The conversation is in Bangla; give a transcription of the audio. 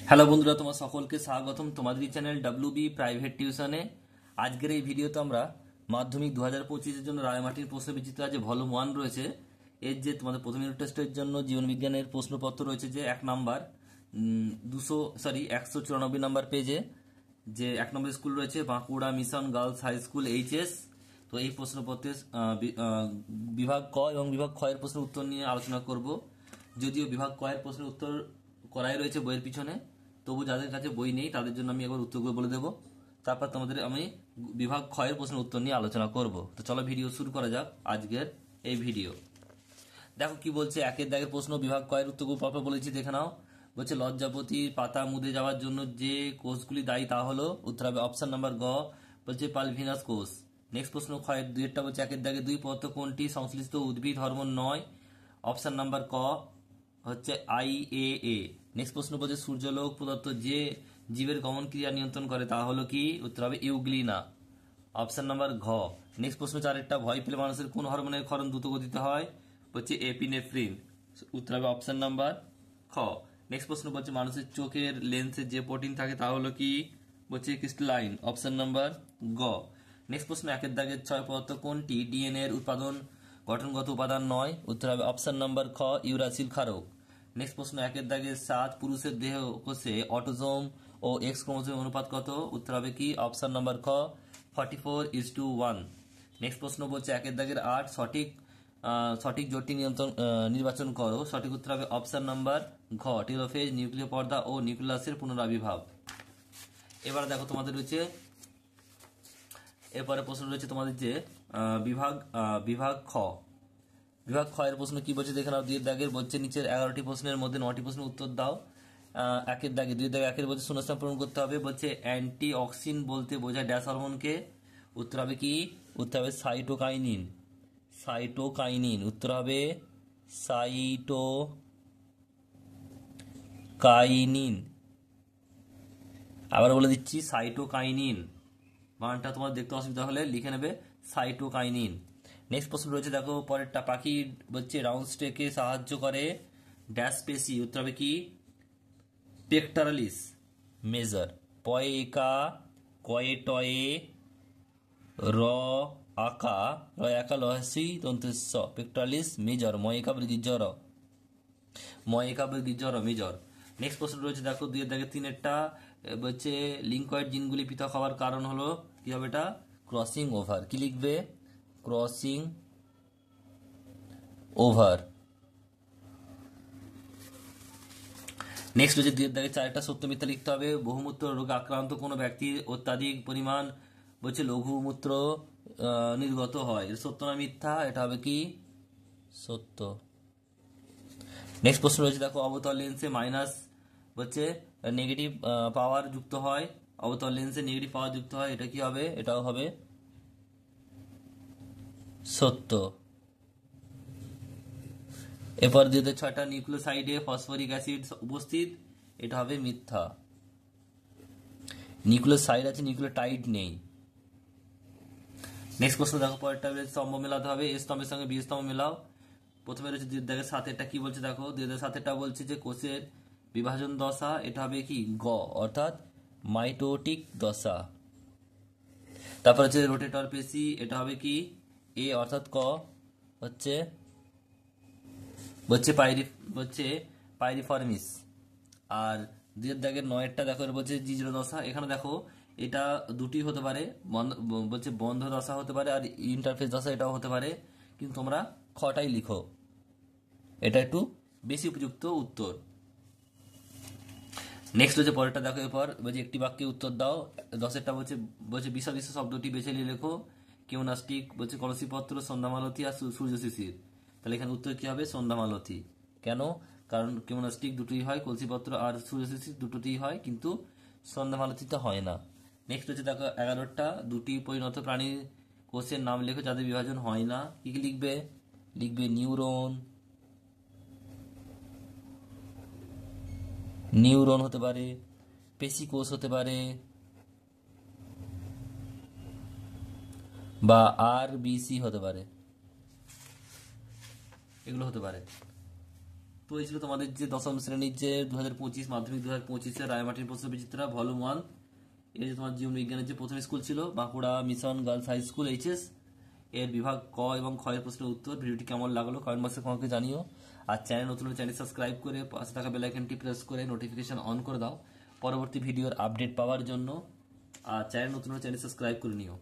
হ্যালো বন্ধুরা, তোমার সকলকে স্বাগতম তোমাদের চ্যানেল ডাব্লিউবি প্রাইভেট টিউশনে। আজকের এই ভিডিওতে আমরা মাধ্যমিক 2025-এর জন্য রায়মাটির প্রশ্নবিচিত্র যে ভলিউম 1 রয়েছে, এর যে তোমাদের প্রথম ইউনিট টেস্টের জন্য জীবনবিজ্ঞানের প্রশ্নপত্র রয়েছে, যে 194 নাম্বার পেজে যে 1 নম্বর স্কুল রয়েছে Bankura mission girls high school HS. তো এই প্রশ্নপত্রের বিভাগ ক এবং বিভাগ খ এর প্রশ্নের উত্তর নিয়ে আলোচনা করব। যদিও বিভাগ ক এর প্রশ্নের উত্তর করাই রয়েছে বইয়ের পিছনে, তবু যাদের কাছে বই নেই তাদের জন্য আমি একবার উত্তরগুলো বলে দেবো। তারপর তোমাদের আমি বিভাগ ক্ষয়ের প্রশ্নের উত্তর নিয়ে আলোচনা করব। তো চলো ভিডিও শুরু করা যাক আজকের এই ভিডিও। দেখো কি বলছে, একের দাগের প্রশ্ন, বিভাগ ক্ষয়ের উত্তরগুলো পরপর বলেছি, দেখে নাও। বলছে লজ্জাপতির পাতা মুদে যাওয়ার জন্য যে কোষগুলি দায়ী তা হলো, উত্তর হবে অপশন নাম্বার গ, বলছে পালভিনাস কোষ। নেক্সট প্রশ্ন ক্ষয়ের দুইটা বলছে, একের দাগে দুই পদার্থ কোনটি সংশ্লিষ্ট উদ্ভিদ হরমোন নয়, অপশন নাম্বার ক হচ্ছে IAA। নেক্সট প্রশ্ন বলছে সূর্যালোক পদার্থ যে জীবের গমন ক্রিয়া নিয়ন্ত্রণ করে তা হলো কি, উত্তর হবে ইউগ্লিনা, অপশন নাম্বার ঘ। নেক্সট প্রশ্ন চারেরটা, ভয় পেলে মানুষের কোন হরমোনের ক্ষরণ দ্রুত গতিতে হয়, হচ্ছে এপিনেফ্রিন, উত্তর হবে অপশন নাম্বার খ। নেক্সট প্রশ্ন বলছে মানুষের চোখের লেন্সে যে প্রোটিন থাকে তা হলো কি, বলছে ক্রিস্টালাইন, অপশন নাম্বার গ। নেক্সট প্রশ্ন একের দাগের 6 পদার্থ কোনটি ডিএনএ এর উৎপাদন গঠনগত উপাদান নয়, উত্তর হবে অপশন নাম্বার খ ইউরাসিল ক্ষারক। নেক্সট প্রশ্ন একের দাগে 7 পুরুষের দেহ কোষে অটোজোম ও এক্স ক্রোমোজোমের অনুপাত কত, উত্তর হবে কি অপশন নাম্বার খ 44:1। নেক্সট প্রশ্ন বলছে একের দাগের 8 সঠিক জোটটি নির্বাচন করো, সঠিক উত্তর হবে অপশন নাম্বার ঘ টেলোফেজ, নিউক্লিয় পর্দা ও নিউক্লিয়াসের পুনরাবির্ভাব। এবার দেখো তোমাদের রয়েছে, এরপরে প্রশ্ন রয়েছে তোমাদের যে বিভাগ খ। বিভাগ খ এর প্রশ্ন কি বলছে দেখে নাও। দুই দাগের বলছে নিচের 11টি প্রশ্নের মধ্যে 9টি প্রশ্নের উত্তর দাও। একের দাগে দুই দাগে একের বলছে শূন্যস্থান পূরণ করতে হবে। বলছে অ্যান্টি অক্সিন বলতে বোঝায় ড্যাশ হরমোনকে, উত্তর হবে কি, উত্তর হবে সাইটোকাইনিন, উত্তর হবে সাইটোকাইনিন। আবার বলে দিচ্ছি সাইটোকাইনিন, বানানটা তোমার দেখতে অসুবিধা হলে লিখে নেবে সাইটোকাইনিন। নেক্সট প্রশ্ন রয়েছে দেখো পরেরটা, পাখি বলছে রাউন্ড স্টেকে সাহায্য করে ড্যাশ পেশি, উত্তর হবে কি পেক্টারালিস মেজর, পয়ে একা কয়ে টয়ে র আকা লহসি তন্ত্রস্ব পেক্টারালিস মেজর, ময়িকা বৃদ্ধি জ্বর মেজর। নেক্সট প্রশ্ন রয়েছে দেখো দুইয়ের দাগে 3-এরটা, বলছে লিঙ্কয়েড জিনগুলি পৃথক হওয়ার কারণ হলো কি হবে, এটা ক্রসিং ওভার। কি লিখবে, ক্রসিং ওভার। নেক্সট হচ্ছে 2-এর দাগে 4-টা সত্য মিথ্যা লিখতে হবে। বহুমূত্র রোগে আক্রান্ত কোনো ব্যক্তির অত্যাধিক পরিমাণ বলছে লঘুমূত্র নির্গত হয়, সত্য না মিথ্যা, এটা হবে কি সত্য। নেক্সট প্রশ্ন রয়েছে দেখো অবতল লেন্সে মাইনাস হচ্ছে নেগেটিভ পাওয়ার যুক্ত হয়, অবতল লেন্সে নেগেটিভ পাওয়ার যুক্ত হয়, এটা কি হবে, এটাও হবে সত্য। এরপর 6টা নিউক্লিওসাইডে ফসফরিক অ্যাসিড উপস্থিত, এটা হবে মিথ্যা। নিউক্লিওসাইড আছে, নিউক্লিওটাইড নেই। নেক্সট প্রশ্ন দেখো পরেরটা, স্তম্ভ মেলাতে হবে, এ স্তম্ভের সঙ্গে বি স্তম্ভ মেলাও। প্রথমে রয়েছে 2-7 কি বলছে দেখো, 2-7 বলছে যে কোষের বিভাজন দশা, এটা হবে কি গ অর্থাৎ মাইটোটিক দশা। তারপর হচ্ছে রোটেটর পেশি, এটা হবে কি এ অর্থাৎ ক হচ্ছে পাইরিফর্মিস। আর 2-9 দেখো বলছে জিজর দশা, এখানে দেখো এটা দুটি হতে পারে, বলছে বন্ধ দশা হতে পারে আর ইন্টারফেস দশা এটাও হতে পারে, কিন্তু তোমরা খটাই লিখো, এটা একটু বেশি উপযুক্ত উত্তর। নেক্সট হচ্ছে পরেরটা দেখো, এরপর বলছে একটি বাক্যে উত্তর দাও। 10-টা বলছে বিশ শব্দটি বেছে নিয়ে লেখো। কেউনাস্টিক বলছে কলসিপত্র, সন্ধ্যামালতী আর সূর্য শিশির। তাহলে এখানে উত্তর কি হবে, সন্ধ্যামালতী। কেন, কারণ কেউনাস্টিক দুটোই হয়, কলসিপত্র আর সূর্য শিশির দুটোতেই হয়, কিন্তু সন্ধ্যামালতীতে হয় না। নেক্সট হচ্ছে দেখো 11টা, দুটি পরিণত প্রাণীর কোষের নাম লেখো যাদের বিভাজন হয় না। কি কি লিখবে, লিখবে নিউরন হতে পারে, পেশি কোষ হতে পারে, বা RBC হতে পারে, এগুলো হতে পারে। তো এই ছিল তোমাদের যে দশম শ্রেণীর যে 2025 মাধ্যমিক 2025 রায়মাটির প্রশ্ন বিচিত্রা ভলিউম 1। এই যে তোমার জীবন বিজ্ঞানের যে প্রথম স্কুল ছিল Bankura mission girls high school HS, এর বিভাগ ক এবং খ এর প্রশ্নের উত্তর। ভিডিওটি কেমন লাগলো কমেন্ট বক্সে তোমাকে জানিও। আর চ্যানেল নতুন হলে চ্যানেল সাবস্ক্রাইব করে পাশে থাকা বেল আইকনটি প্রেস করে নোটিফিকেশন অন করে দাও পরবর্তী ভিডিওর আপডেট পাওয়ার জন্য। আর চ্যানেল নতুন হলে চ্যানেল সাবস্ক্রাইব করে নিও।